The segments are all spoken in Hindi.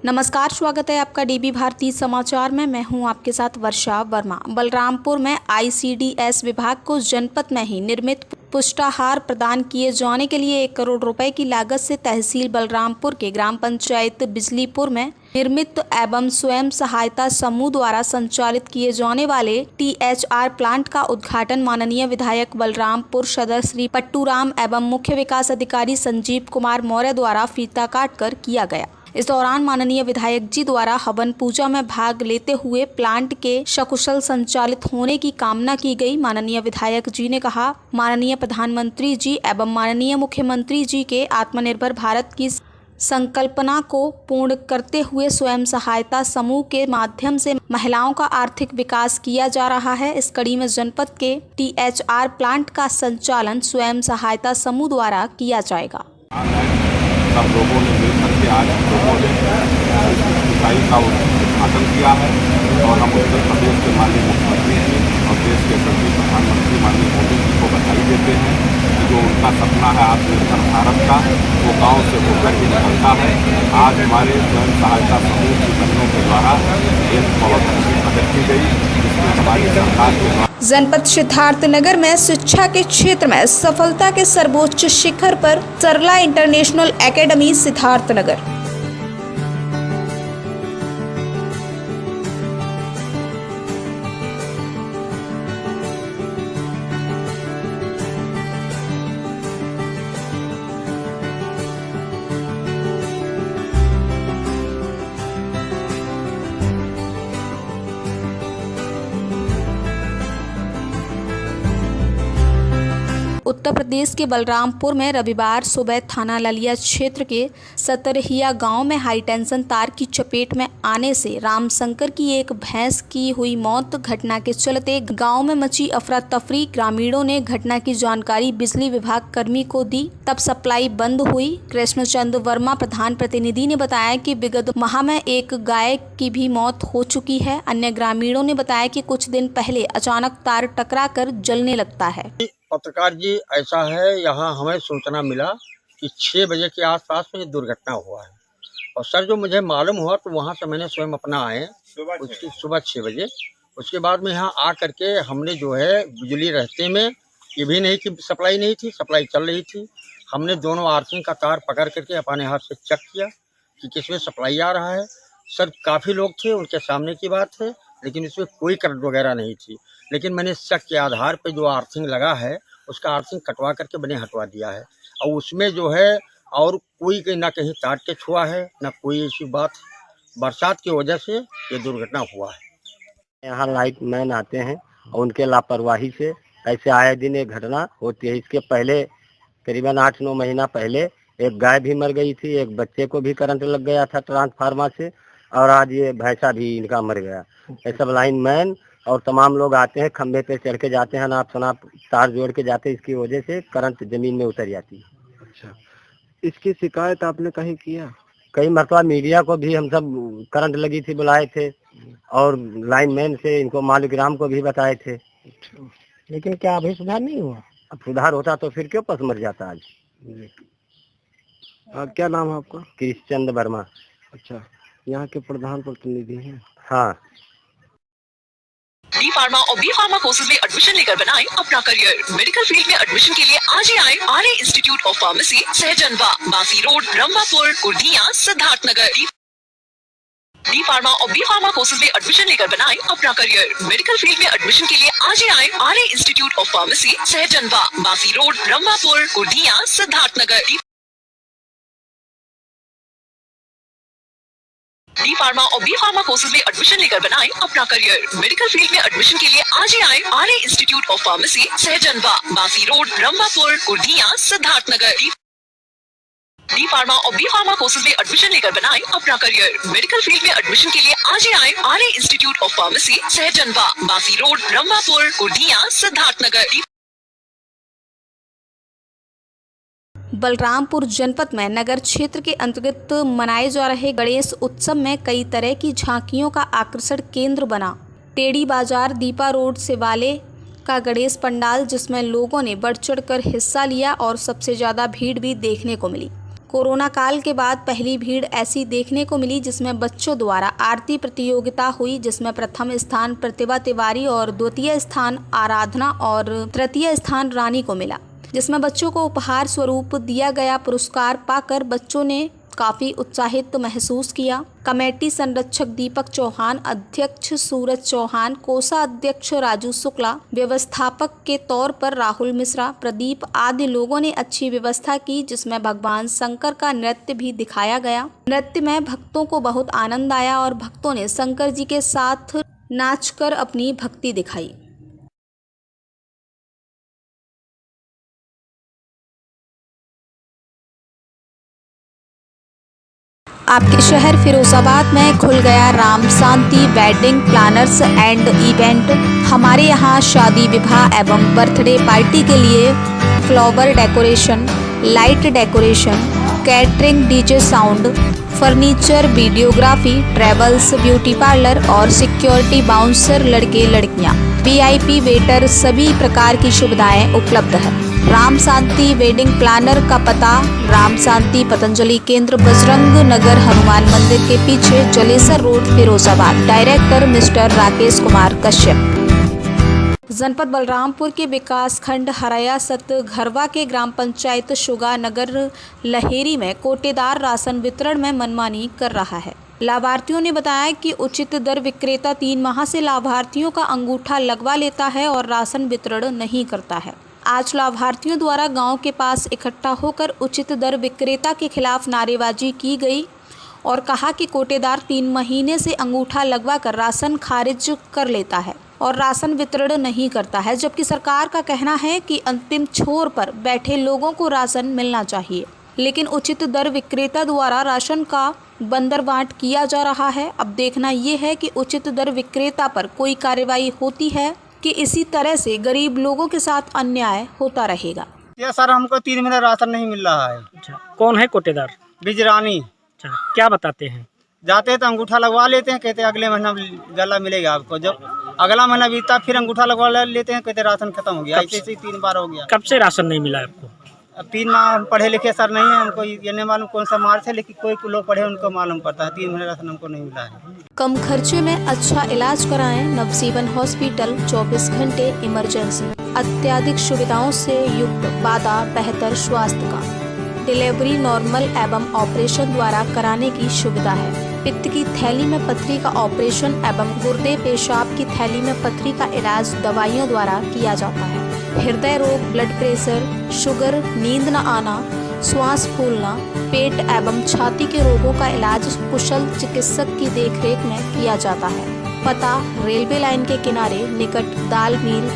नमस्कार, स्वागत है आपका डीबी भारती समाचार में। मैं हूं आपके साथ वर्षा वर्मा। बलरामपुर में आईसीडीएस विभाग को जनपद में ही निर्मित पुष्टाहार प्रदान किए जाने के लिए 1 करोड़ रुपए की लागत से तहसील बलरामपुर के ग्राम पंचायत बिजलीपुर में निर्मित एवं स्वयं सहायता समूह द्वारा संचालित किए जाने वाले टीएचआर प्लांट का उद्घाटन माननीय विधायक बलरामपुर सदर श्री पट्टूराम एवं मुख्य विकास अधिकारी संजीव कुमार मौर्य द्वारा फीता काट कर किया गया। इस दौरान माननीय विधायक जी द्वारा हवन पूजा में भाग लेते हुए प्लांट के सकुशल संचालित होने की कामना की गई। माननीय विधायक जी ने कहा, माननीय प्रधानमंत्री जी एवं माननीय मुख्यमंत्री जी के आत्मनिर्भर भारत की संकल्पना को पूर्ण करते हुए स्वयं सहायता समूह के माध्यम से महिलाओं का आर्थिक विकास किया जा रहा है। इस कड़ी में जनपद के टीएचआर प्लांट का संचालन स्वयं सहायता समूह द्वारा किया जाएगा। सब लोगों ने मिलकर के आज लोगों ने इकाई का उद्घाटन किया है और हम उत्तर प्रदेश के माननीय मुख्यमंत्री जी और देश के सभी प्रधानमंत्री माननीय मोदी जी को बधाई देते हैं कि जो उनका सपना है आत्मनिर्भर भारत का, वो गांव से होकर के निकलता है। आज हमारे स्वयं सहायता समूह की बहनों के द्वारा एक बहुत अच्छी पहल की गई, जिसमें हमारी सरकार के जनपद सिद्धार्थनगर में शिक्षा के क्षेत्र में सफलता के सर्वोच्च शिखर पर सरला इंटरनेशनल एकेडमी सिद्धार्थनगर। उत्तर प्रदेश के बलरामपुर में रविवार सुबह थाना ललिया क्षेत्र के सतरहिया गांव में हाई टेंशन तार की चपेट में आने से रामशंकर की एक भैंस की हुई मौत। घटना के चलते गांव में मची अफरा तफरी। ग्रामीणों ने घटना की जानकारी बिजली विभाग कर्मी को दी, तब सप्लाई बंद हुई। कृष्णचंद वर्मा प्रधान प्रतिनिधि ने बताया कि विगत माह में एक गाय की भी मौत हो चुकी है। अन्य ग्रामीणों ने बताया कि कुछ दिन पहले अचानक तार टकरा कर जलने लगता है। पत्रकार जी, ऐसा है, यहाँ हमें सूचना मिला कि 6 बजे के आसपास में दुर्घटना हुआ है और सर जो मुझे मालूम हुआ तो वहाँ से मैंने स्वयं अपना आए सुबह 6 बजे। उसके बाद में यहाँ आ करके हमने जो है बिजली रहते में ये भी नहीं कि सप्लाई नहीं थी, सप्लाई चल रही थी। हमने दोनों आर्थिंग का तार पकड़ करके अपने हाथ से चेक किया कि किसमें सप्लाई आ रहा है। सर काफ़ी लोग थे, उनके सामने की बात है, लेकिन इसमें कोई करंट वगैरह नहीं थी। लेकिन मैंने शक के आधार पे जो आर्थिंग लगा है उसका आर्थिंग कटवा करके मैंने हटवा दिया है और उसमें जो है और कोई ना कहीं तार के छुआ है ना कोई ऐसी बात। बरसात की वजह से ये दुर्घटना हुआ है। यहाँ लाइट मैन आते हैं और उनके लापरवाही से ऐसे आए दिन एक घटना होती है। इसके पहले करीबन 8-9 महीना पहले एक गाय भी मर गई थी, एक बच्चे को भी करंट लग गया था ट्रांसफार्मर से और आज ये भैंसा भी इनका मर गया। ये सब लाइन मैन और तमाम लोग आते हैं, खंभे पे चढ़ के जाते हैं, नाप शनाप तार जोड़ के जाते हैं, इसकी वजह से करंट जमीन में उतर जाती है। अच्छा, इसकी शिकायत आपने कहीं किया? कई मरतबा मीडिया को भी हम सब करंट लगी थी बुलाए थे और लाइन मैन से इनको मालिग्राम को भी बताए थे। लेकिन क्या अभी सुधार नहीं हुआ? अब सुधार होता तो फिर क्यों पस मर जाता आज। क्या नाम है आपका? कृष्णचंद वर्मा। अच्छा, यहाँ के प्रधान प्रतिनिधि हैं? हाँ। डी फार्मा और बी फार्मा कोर्सेज में एडमिशन लेकर बनाएं अपना करियर। मेडिकल फील्ड में एडमिशन के लिए आज ही आए Arya institute of pharmacy, Sahjanwa, Basi road, Rambhapur, Kurdiya, Siddharthnagar. D pharma और बी फार्मा कोर्सेज में एडमिशन लेकर बनाएं अपना करियर। मेडिकल फील्ड में एडमिशन के लिए आज ही आए Arya institute of pharmacy, Sahjanwa, Basi road, Rambhapur, Kurdiya, Siddharthnagar. D pharma और बी फार्मा कोर्सेज में एडमिशन लेकर बनाएं अपना करियर। मेडिकल फील्ड में एडमिशन के लिए आज ही आए Arya institute of pharmacy, Sahjanwa, Basi road, Rambhapur, Kurdiya, Siddharthnagar. D pharma और बी फार्मा कोर्सेज में एडमिशन लेकर बनाएं अपना करियर। मेडिकल फील्ड में एडमिशन के लिए आज ही आए Arya institute of pharmacy, Sahjanwa, Basi road, Rambhapur, Kurdiya, Siddharthnagar. Balrampur जनपद में नगर क्षेत्र के अंतर्गत मनाए जा रहे गणेश उत्सव में कई तरह की झांकियों का आकर्षण केंद्र बना। टेढ़ी बाजार दीपा रोड शिवालय का गणेश पंडाल, जिसमें लोगों ने बढ़ चढ़ कर हिस्सा लिया और सबसे ज़्यादा भीड़ भी देखने को मिली। कोरोना काल के बाद पहली भीड़ ऐसी देखने को मिली जिसमें बच्चों द्वारा आरती प्रतियोगिता हुई, जिसमें प्रथम स्थान प्रतिभा तिवारी और द्वितीय स्थान आराधना और तृतीय स्थान रानी को मिला, जिसमें बच्चों को उपहार स्वरूप दिया गया पुरस्कार पाकर बच्चों ने काफी उत्साहित महसूस किया। कमेटी संरक्षक दीपक चौहान, अध्यक्ष सूरज चौहान, कोषा अध्यक्ष राजू शुक्ला, व्यवस्थापक के तौर पर राहुल मिश्रा, प्रदीप आदि लोगों ने अच्छी व्यवस्था की, जिसमें भगवान शंकर का नृत्य भी दिखाया गया। नृत्य में भक्तों को बहुत आनंद आया और भक्तों ने शंकर जी के साथ नाचकर अपनी भक्ति दिखाई। आपके शहर फिरोजाबाद में खुल गया राम शांति वेडिंग प्लानर्स एंड इवेंट। हमारे यहाँ शादी विवाह एवं बर्थडे पार्टी के लिए flower decoration, light decoration, catering, DJ sound, furniture, videography, travels, beauty parlour और सिक्योरिटी बाउंसर, लड़के लड़कियाँ, VIP वेटर, सभी प्रकार की सुविधाएं उपलब्ध है। राम शांति वेडिंग प्लानर का पता राम शांति पतंजलि केंद्र, बजरंग नगर, हनुमान मंदिर के पीछे, Jalesar road, Firozabad. Director mister Rakesh Kumar Kashyap. जनपद बलरामपुर के विकास खंड हरया सत घरवा के ग्राम पंचायत शुगा नगर लहेरी में कोटेदार राशन वितरण में मनमानी कर रहा है। लाभार्थियों ने बताया कि उचित दर विक्रेता 3 माह से लाभार्थियों का अंगूठा लगवा लेता है और राशन वितरण नहीं करता है। आज लाभार्थियों द्वारा गांव के पास इकट्ठा होकर उचित दर विक्रेता के खिलाफ नारेबाजी की गई और कहा कि कोटेदार 3 महीने से अंगूठा लगवा कर राशन खारिज कर लेता है और राशन वितरण नहीं करता है, जबकि सरकार का कहना है कि अंतिम छोर पर बैठे लोगों को राशन मिलना चाहिए, लेकिन उचित दर विक्रेता द्वारा राशन का बंदरबांट किया जा रहा है। अब देखना ये है कि उचित दर विक्रेता पर कोई कार्रवाई होती है कि इसी तरह से गरीब लोगों के साथ अन्याय होता रहेगा। ये सर हमको 3 महीने राशन नहीं मिल रहा है। अच्छा, कौन है कोटेदार? बिजरानी। अच्छा, क्या बताते हैं? जाते हैं तो अंगूठा लगवा लेते हैं, कहते हैं अगले महीना गला मिलेगा आपको। जब अगला महीना बीतता फिर अंगूठा लगवा लेते हैं, कहते राशन खत्म हो गया। ऐसे 3 बार हो गया। कब से राशन नहीं मिला आपको? अब 3 माह हम पढ़े लिखे सर नहीं है, हमको ये नहीं मालूम कौन सा मार्च है, लेकिन कोई लोग पढ़े उनको मालूम पड़ता है। 3 महीने राशन हमको नहीं मिला है। कम खर्चे में अच्छा इलाज कराएं नवजीवन हॉस्पिटल, 24 घंटे इमरजेंसी, अत्याधिक सुविधाओं से युक्त, वादा बेहतर स्वास्थ्य का, डिलीवरी नॉर्मल एवं ऑपरेशन द्वारा कराने की सुविधा है। पित्त की थैली में पथरी का ऑपरेशन एवं गुर्दे पेशाब की थैली में पथरी का इलाज दवाइयों द्वारा किया जाता है। हृदय रोग, ब्लड प्रेशर, शुगर, नींद न आना, श्वास फूलना, पेट एवं छाती के रोगों का इलाज कुशल चिकित्सक की देखरेख में किया जाता है। पता रेलवे लाइन के किनारे निकट दाल मिल,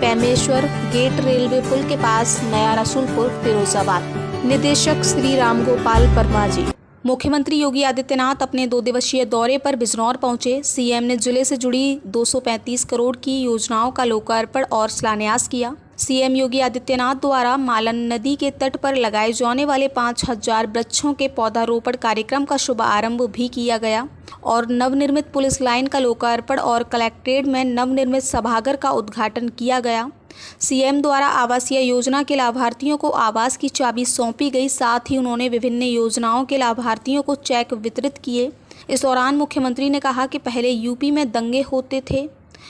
पेमेश्वर गेट, रेलवे पुल के पास, नया रसूलपुर, फिरोजाबाद। निदेशक श्री राम गोपाल वर्मा जी। मुख्यमंत्री योगी आदित्यनाथ अपने 2 दिवसीय दौरे पर बिजनौर पहुंचे। सीएम ने जिले से जुड़ी 235 करोड़ की योजनाओं का लोकार्पण और शिलान्यास किया। सीएम योगी आदित्यनाथ द्वारा मालन नदी के तट पर लगाए जाने वाले 5000 वृक्षों के पौधारोपण कार्यक्रम का शुभारंभ भी किया गया और नवनिर्मित पुलिस लाइन का लोकार्पण और कलेक्ट्रेट में नवनिर्मित सभागार का उद्घाटन किया गया। सीएम द्वारा आवासीय योजना के लाभार्थियों को आवास की चाबी सौंपी गई। साथ ही उन्होंने विभिन्न योजनाओं के लाभार्थियों को चेक वितरित किए। इस दौरान मुख्यमंत्री ने कहा कि पहले यूपी में दंगे होते थे,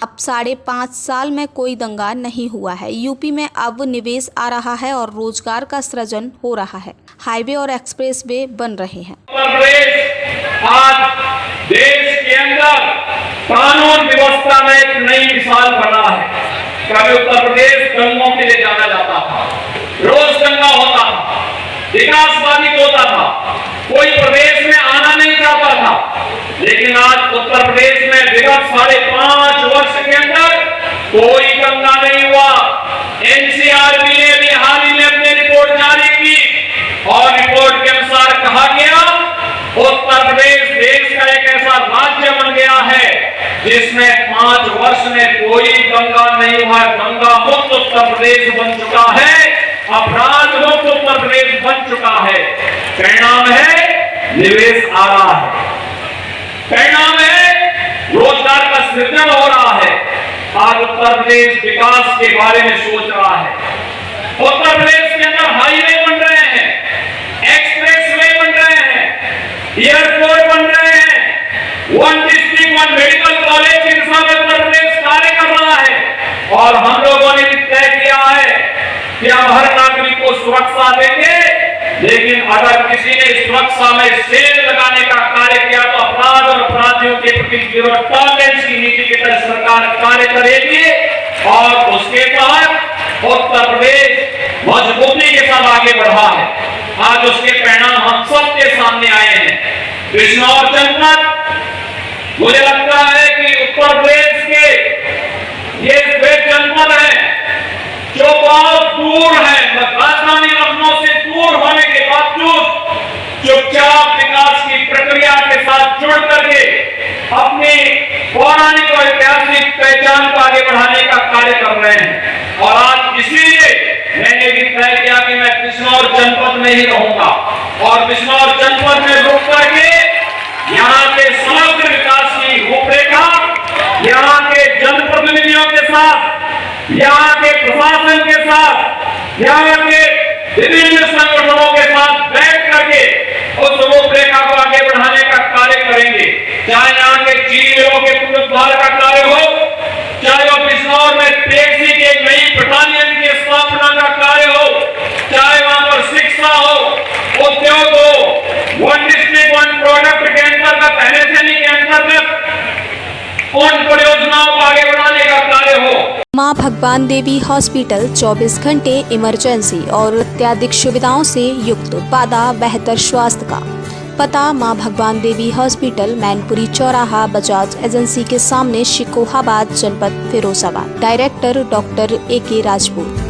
अब 5.5 साल में कोई दंगा नहीं हुआ है। यूपी में अब निवेश आ रहा है और रोजगार का सृजन हो रहा है। हाईवे और एक्सप्रेस वे बन रहे हैं। उत्तर प्रदेश आज देश के अंदर कानून व्यवस्था में एक नई मिसाल बना है। कभी उत्तर प्रदेश दंगों के लिए जाना जाता था, रोज दंगा होता था, विकासवादी होता था, कोई प्रदेश में आना नहीं चाहता था। लेकिन आज उत्तर प्रदेश में विगत 5.5 वर्ष के अंदर कोई दंगा नहीं हुआ। एनसीआरबी ने भी हाल ही में अपनी रिपोर्ट जारी की और रिपोर्ट के अनुसार कहा गया उत्तर प्रदेश देश का एक ऐसा राज्य बन गया है जिसमें 5 वर्ष में कोई दंगा नहीं हुआ। दंगा मुक्त उत्तर प्रदेश बन चुका है, अपराध मुक्त उत्तर प्रदेश बन चुका है। परिणाम है निवेश आ रहा है, परिणाम है रोजगार का सृजन हो रहा है। आज उत्तर प्रदेश विकास के बारे में सोच रहा है। उत्तर प्रदेश के अंदर हाईवे बन रहे हैं, एक्सप्रेस वे एयरपोर्ट बन रहे हैं, one district one medical college की दिशा में उत्तर प्रदेश कार्य कर रहा है। और हम लोगों ने भी तय किया है कि हम हर नागरिक को सुरक्षा देंगे, लेकिन अगर किसी ने सुरक्षा में सेल लगाने का कार्य किया तो अपराध और अपराधियों के प्रति जीरो टॉलरेंस की नीति की तरह सरकार कार्य करेगी और उसके तहत उत्तर प्रदेश मजबूती के साथ आगे बढ़ा है। आज उसके परिणाम हम सबके सामने आए हैं। बिजनौर जनपद, मुझे लगता है कि उत्तर प्रदेश के ये वे जनपद है जो बहुत दूर है, राजधानी लखनऊ से दूर होने के बावजूद चुपचाप विकास की प्रक्रिया के साथ जुड़ करके अपनी पौराणिक और ऐतिहासिक पहचान को आगे बढ़ाने का कार्य कर रहे हैं। और आज इसीलिए मैंने भी तय किया कि मैं बिजनौर जनपद में ही रहूंगा और बिजनौर जनपद में रुक करके यहाँ के समग्र विकास की रूपरेखा, यहाँ के जनप्रतिनिधियों के साथ, यहाँ के प्रशासन के साथ, यहाँ के विभिन्न संगठनों के साथ बैठ करके उस रूपरेखा को आगे बढ़ाने का कार्य करेंगे। चाहे यहाँ के चीनियों के पुनरुद्धार का कार्य हो, चाहे वो बिजनौर में टैक्सी के एक नई बटालियन की स्थापना का कार्य हो, चाहे वहां पर शिक्षा हो, उद्योग हो, वन डिस्ट्रिक्ट वन प्रोडक्ट के अंतर्गत एमएसएमई के अंतर्गत उन परियोजनाओं को आगे बढ़ाने का कार्य हो। मां भगवान देवी हॉस्पिटल 24 घंटे इमरजेंसी और अत्याधिक सुविधाओं से युक्त, वादा बेहतर स्वास्थ्य का। पता मां भगवान देवी हॉस्पिटल, मैनपुरी चौराहा, बजाज एजेंसी के सामने, शिकोहाबाद, जनपद Firozabad. Director doctor AK Rajput.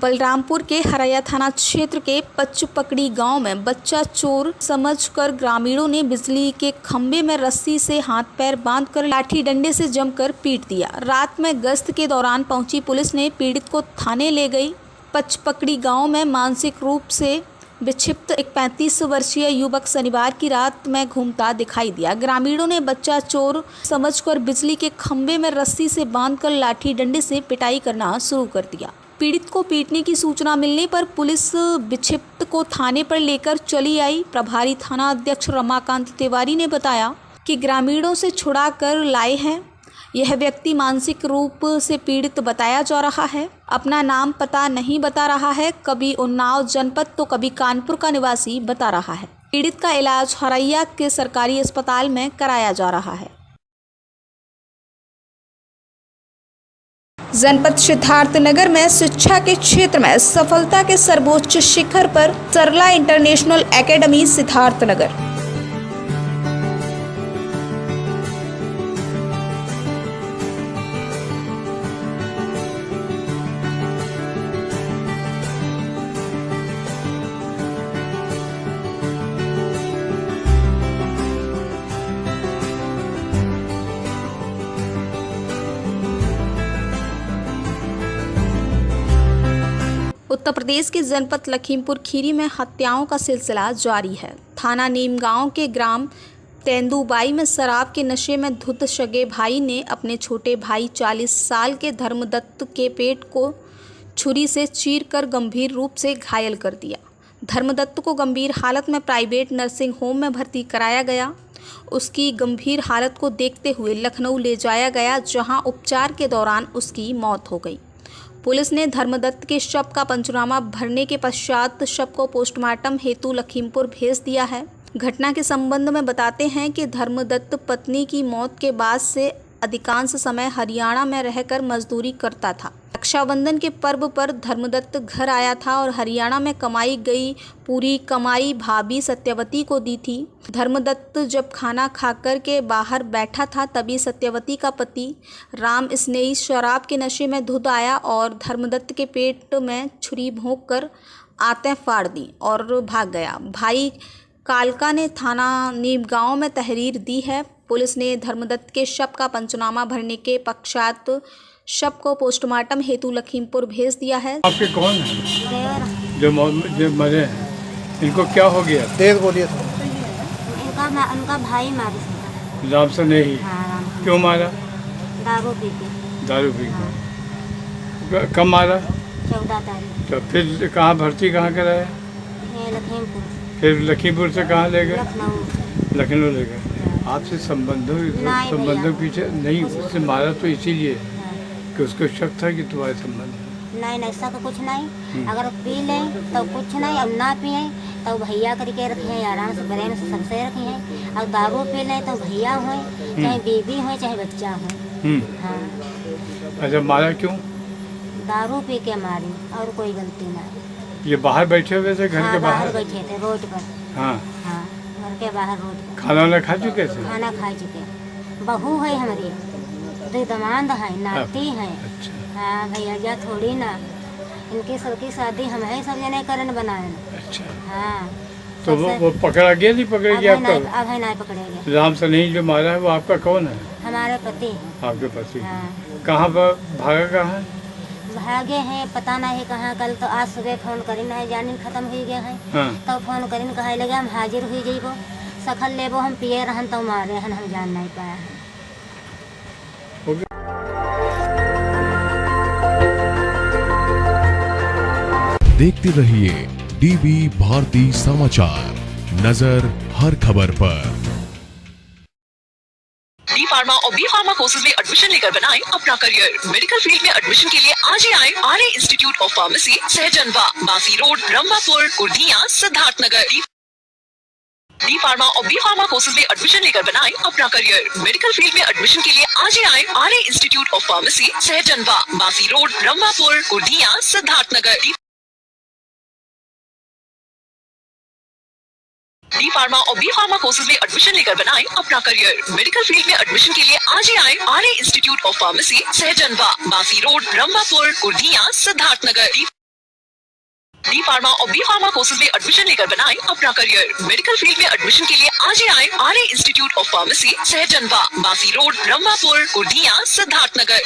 Balrampur के हरैया थाना क्षेत्र के पचपकड़ी गांव में बच्चा चोर समझकर ग्रामीणों ने बिजली के खंभे में रस्सी से हाथ पैर बांधकर लाठी डंडे से जमकर पीट दिया। रात में गश्त के दौरान पहुंची पुलिस ने पीड़ित को थाने ले गई। पचपकड़ी गांव में मानसिक रूप से विक्षिप्त एक 35 वर्षीय युवक शनिवार की रात में घूमता दिखाई दिया। ग्रामीणों ने बच्चा चोर समझकर बिजली के खंभे में रस्सी से बांधकर लाठी डंडे से पिटाई करना शुरू कर दिया। पीड़ित को पीटने की सूचना मिलने पर पुलिस विक्षिप्त को थाने पर लेकर चली आई। प्रभारी थाना अध्यक्ष रमाकांत तिवारी ने बताया कि ग्रामीणों से छुड़ा कर लाए हैं। यह व्यक्ति मानसिक रूप से पीड़ित बताया जा रहा है। अपना नाम पता नहीं बता रहा है, कभी उन्नाव जनपद तो कभी कानपुर का निवासी बता रहा है। पीड़ित का इलाज हरैया के सरकारी अस्पताल में कराया जा रहा है। जनपद सिद्धार्थनगर में शिक्षा के क्षेत्र में सफलता के सर्वोच्च शिखर पर सरला इंटरनेशनल एकेडमी सिद्धार्थनगर। उत्तर प्रदेश के जनपद लखीमपुर खीरी में हत्याओं का सिलसिला जारी है। थाना नीमगांव के ग्राम तेंदुबाई में शराब के नशे में धुत सगे भाई ने अपने छोटे भाई 40 साल के धर्मदत्त के पेट को छुरी से चीरकर गंभीर रूप से घायल कर दिया। धर्मदत्त को गंभीर हालत में प्राइवेट नर्सिंग होम में भर्ती कराया गया। उसकी गंभीर हालत को देखते हुए लखनऊ ले जाया गया, जहां उपचार के दौरान उसकी मौत हो गई। पुलिस ने धर्मदत्त के शव का पंचनामा भरने के पश्चात शव को पोस्टमार्टम हेतु लखीमपुर भेज दिया है। घटना के संबंध में बताते हैं कि धर्मदत्त पत्नी की मौत के बाद से अधिकांश समय हरियाणा में रहकर मजदूरी करता था। रक्षाबंधन के पर्व पर धर्मदत्त घर आया था और हरियाणा में कमाई गई पूरी कमाई भाभी सत्यवती को दी थी। धर्मदत्त जब खाना खाकर के बाहर बैठा था, तभी सत्यवती का पति राम स्नेही शराब के नशे में धुत आया और धर्मदत्त के पेट में छुरी भोंक कर आंतें फाड़ दी और भाग गया। भाई कालका ने थाना नीमगांव में तहरीर दी है। पुलिस ने धर्मदत्त के शव का पंचनामा भरने के पश्चात शव को पोस्टमार्टम हेतु लखीमपुर भेज दिया है। आपके कौन है जो मरे हैं? इनको क्या हो गया? तेज बोलिए। उनका भाई मारे। राम से नहीं? हाँ, क्यों मारा? दारू पी के। दारू पी के। हाँ। कब मारा? 14 तारीख। तो फिर कहाँ भर्ती कहाँ कराया? लखीमपुर। फिर लखीमपुर से कहाँ ले गए? लखनऊ ले गए। हाँ। आपसे संबंधों पीछे नहीं, उससे मारा तो इसीलिए कि उसको शक था कि तुम्हारे संबंध है। नहीं ऐसा तो कुछ नहीं। अगर पी लें तो कुछ नहीं, अब ना पिए तो भैया करके रखे हैं, आराम से प्रेम से सबसे रखे हैं। और दारू पी लें तो भैया हो, चाहे बीबी हो, चाहे बच्चा हो। हाँ। अच्छा, मारा क्यों? दारू पी के मारी और कोई गलती नहीं। ये बाहर बैठे हुए थे? घर के बाहर बैठे थे रोड पर। हाँ हाँ, घर के बाहर रोड पर। खाना वाना खा चुके थे? खाना खा चुके। बहू है हमारी, दो दमाद है, नाती है। अच्छा। हाँ भैया जा थोड़ी ना, इनकी सबकी शादी हम है सब जने करन बनाए। अच्छा। हाँ। तो वो पकड़ा गया नहीं पकड़ गया आपका? अब है नहीं पकड़ेगा। राम से नहीं जो मारा है वो आपका कौन है? हमारे पति। आपके पति? हाँ। कहाँ पर भागा? कहाँ भागे हैं पता नहीं कहाँ। कल तो आज सुबह फोन करी नहीं, जानी खत्म हो गया है। हाँ। तो फोन करीन कहे लगे हम हाजिर हुई जइबो, सखल लेबो, हम पिए रहन तो मारे हन, हम जान नहीं पाया है। देखते रहिए डीबी भारती समाचार, नजर हर खबर पर। डी फार्मा और बी फार्मा कोर्सेज में एडमिशन लेकर बनाएं अपना करियर। मेडिकल फील्ड में एडमिशन के लिए आज ही आए Arya institute of pharmacy, Sahjanwa, Basi road, Rambhapur, Kurdiya, Siddharthnagar. D pharma और बी फार्मा कोर्सेज में एडमिशन लेकर बनाएं अपना करियर। मेडिकल फील्ड में एडमिशन के लिए आज ही आए Arya institute of pharmacy, Sahjanwa, Basi road, Rambhapur, Kurdiya, Siddharthnagar. D pharma और बी फार्मा कोर्सेज में एडमिशन लेकर बनाएं अपना करियर। मेडिकल फील्ड में एडमिशन के लिए आज ही आए Arya institute of pharmacy, Sahjanwa, Basi road, Rambhapur, Kurdiya, Siddharthnagar. D pharma और बी फार्मा कोर्सेज में एडमिशन लेकर बनाएं अपना करियर। मेडिकल फील्ड में एडमिशन के लिए आज ही आए Arya institute of pharmacy, Sahjanwa, Basi road, Rambhapur, Kurdiya, Siddharthnagar.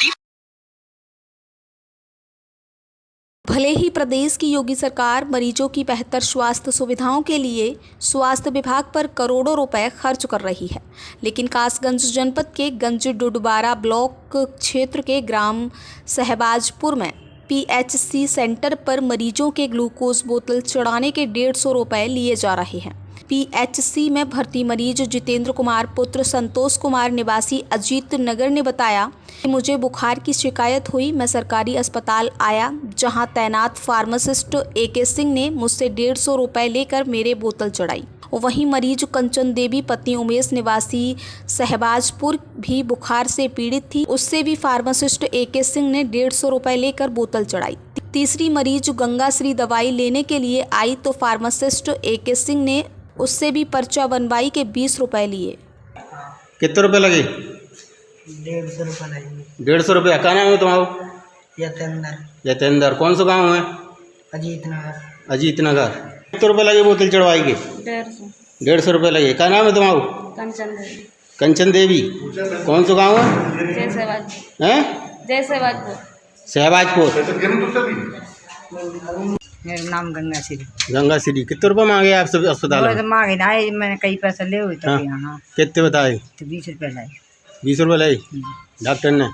भले ही प्रदेश की योगी सरकार मरीजों की बेहतर स्वास्थ्य सुविधाओं के लिए स्वास्थ्य विभाग पर करोड़ों रुपए खर्च कर रही है, लेकिन कासगंज जनपद के गंज डुडबारा ब्लॉक क्षेत्र के ग्राम सहबाजपुर में PHC सेंटर पर मरीजों के ग्लूकोज बोतल चढ़ाने के 150 रुपए लिए जा रहे हैं। PHC में भर्ती मरीज जितेंद्र कुमार पुत्र संतोष कुमार निवासी अजीत नगर ने बताया कि मुझे बुखार की शिकायत हुई। मैं सरकारी अस्पताल आया, जहां तैनात फार्मासिस्ट AK सिंह ने मुझसे 150 रुपए लेकर मेरे बोतल चढ़ाई। वहीं मरीज कंचन देवी पत्नी उमेश निवासी सहबाजपुर भी बुखार से पीड़ित थी, उससे भी फार्मासिस्ट AK सिंह ने 150 रुपए लेकर बोतल चढ़ाई। तीसरी मरीज गंगा श्री दवाई लेने के लिए आई तो फार्मासिस्ट AK सिंह ने उससे भी पर्चा बनवाई के 20 रुपए लिए। कितने रुपए लगे? 150 रुपये लगेंगे। 150 रुपया। क्या नाम है तुम्हारा? यतेंद्र। कौन सा गाँव है? अजीत नगर। कितने रुपए लगे बोतल चढ़वाई के? 150 रुपये लगे। क्या नाम है तुम्हारा? कंचन देवी। कौन सा गाँव है? सहबाजपुर। मेरा नाम गंगा श्री। गंगा श्री। कितने रुपये मांगे आप सब अस्पताल में? मांगे ना, मैंने कई पैसे ले हुए थे यहाँ। कितने बताए? तो 20 रुपये लाए। 20 रुपये लाई डॉक्टर ने।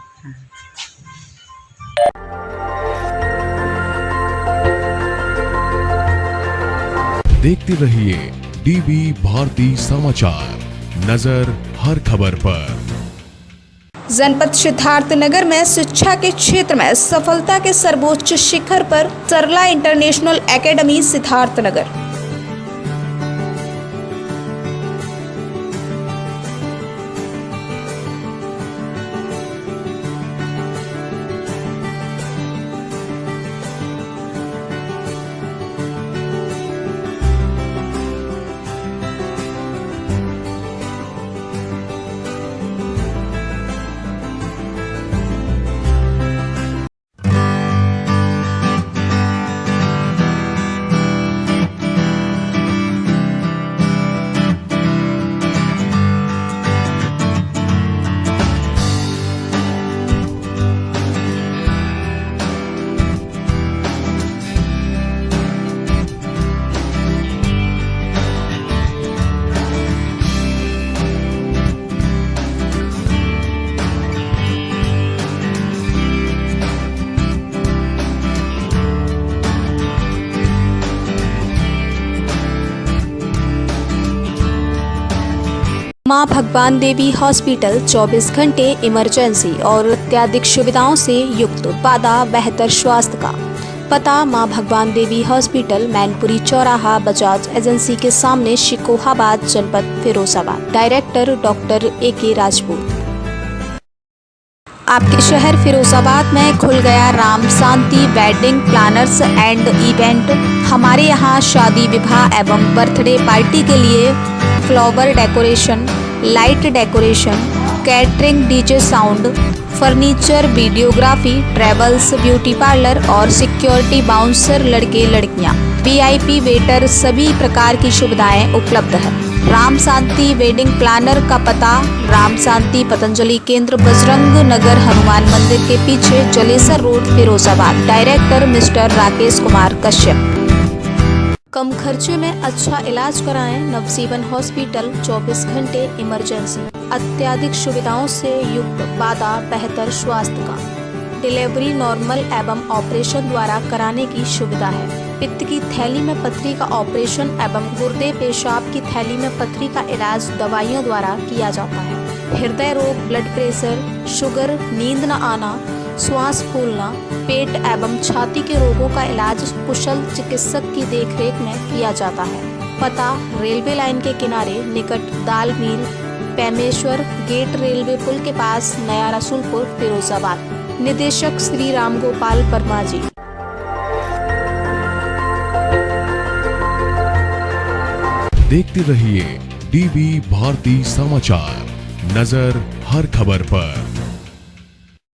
देखते रहिए DB भारती समाचार, नजर हर खबर पर। जनपद सिद्धार्थनगर में शिक्षा के क्षेत्र में सफलता के सर्वोच्च शिखर पर सरला इंटरनेशनल एकेडमी सिद्धार्थनगर। मां भगवान देवी हॉस्पिटल 24 घंटे इमरजेंसी और अत्याधिक सुविधाओं से युक्त, वादा बेहतर स्वास्थ्य का। पता मां भगवान देवी हॉस्पिटल, मैनपुरी चौराहा, बजाज एजेंसी के सामने, शिकोहाबाद, जनपद Firozabad. Director doctor AK Rajput. आपके शहर फिरोजाबाद में खुल गया राम शांति वेडिंग प्लानर्स एंड इवेंट। हमारे यहाँ शादी, विवाह एवं बर्थडे पार्टी के लिए flower decoration, light decoration, catering, DJ sound, furniture, videography, travels, beauty parlour और सिक्योरिटी बाउंसर, लड़के लड़कियां, VIP वेटर, सभी प्रकार की सुविधाएं उपलब्ध है। राम शांति वेडिंग प्लानर का पता राम शांति पतंजलि केंद्र, बजरंग नगर, हनुमान मंदिर के पीछे, Jalesar road, Firozabad. Director mister Rakesh Kumar Kashyap. कम खर्चे में अच्छा इलाज कराएं। नवजीवन हॉस्पिटल 24 घंटे इमरजेंसी, अत्याधिक सुविधाओं से युक्त, वादा बेहतर स्वास्थ्य का। डिलीवरी नॉर्मल एवं ऑपरेशन द्वारा कराने की सुविधा है। पित्त की थैली में पथरी का ऑपरेशन एवं गुर्दे पेशाब की थैली में पथरी का इलाज दवाइयों द्वारा किया जाता है। हृदय रोग, ब्लड प्रेशर, शुगर, नींद न आना, श्वास फूलना, पेट एवं छाती के रोगों का इलाज कुशल चिकित्सक की देखरेख में किया जाता है। पता रेलवे लाइन के किनारे निकट दाल मिल, पेमेश्वर गेट, रेलवे पुल के पास, नया रसूलपुर, फिरोजाबाद। निदेशक श्री राम गोपाल वर्मा जी। देखते रहिए DB भारती समाचार, नजर हर खबर पर।